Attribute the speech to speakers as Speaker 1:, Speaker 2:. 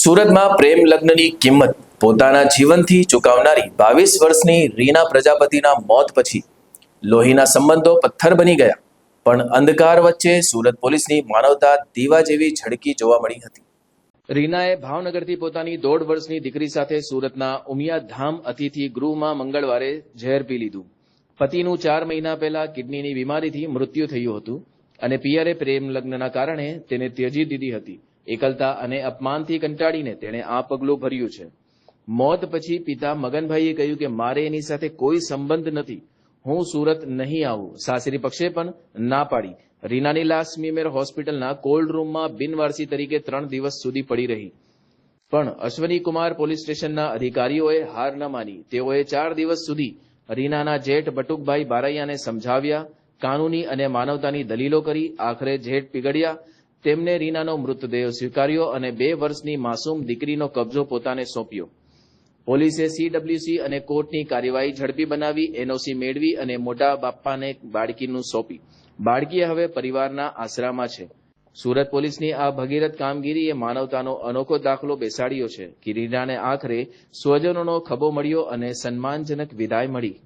Speaker 1: સુરતમાં પ્રેમ લગ્નની કિંમત પોતાના જીવનથી ચૂકવનારી 22 વર્ષની રીના પ્રજાપતિના મોત પછી લોહીના સંબંધો પથ્થર બની ગયા, પણ અંધકાર વચ્ચે સુરત પોલીસની માનવતા દીવા જેવી ઝળકી જોવા મળી હતી। રીનાએ ભાવનગરથી પોતાની 1.5 વર્ષની દીકરી સાથે સુરતના ઉમિયા ધામ અતિથિ ગૃહમાં મંગળવારે ઝેર પી લીધું। પતિનું 4 મહિના પહેલા કિડનીની બીમારીથી મૃત્યુ થયું હતું અને પિયરે પ્રેમ લગ્નના કારણે તેને ત્યજી દીધી હતી। એકલતા અને અપમાનથી કંટાળીને તેણે આ પગલું ભર્યું છે। મોત પછી પિતા મગનભાઈએ કહ્યું કે મારે એની સાથે કોઈ સંબંધ નથી, હું સુરત નહીં આવું। સાસરી પક્ષે પણ ના પાડી। રીનાની લાશ મીમેર હોસ્પિટલના કોલ્ડ રૂમમાં બિનવારસી તરીકે 3 દિવસ સુધી પડી રહી, પણ અશ્વની કુમાર પોલીસ સ્ટેશનના અધિકારીઓએ હાર ન માની। તેઓએ 4 દિવસ સુધી રીનાના જેઠ બટુકભાઈ બારૈયાને સમજાવ્યા, કાનૂની અને માનવતાની દલીલો કરી। આખરે જેઠ પીગળ્યા। તેમને રીનાનો મૃતદેહ સ્વીકાર્યો અને 2 વર્ષની માસૂમ દીકરીનો કબજો પોતાને સોંપ્યો। પોલીસે સીડબ્લ્યુસી અને કોર્ટની કાર્યવાહી ઝડપી બનાવી, એનઓસી મેળવી અને મોટા બાપાને બાળકીનું સોંપી। બાળકી હવે પરિવારના આશરામાં છે। સુરત પોલીસની આ ભગીરથ કામગીરીએ માનવતાનો અનોખો દાખલો બેસાડ્યો છે કે રીનાને આખરે સ્વજનોનો ખભો મળ્યો અને સન્માનજનક વિદાય મળી।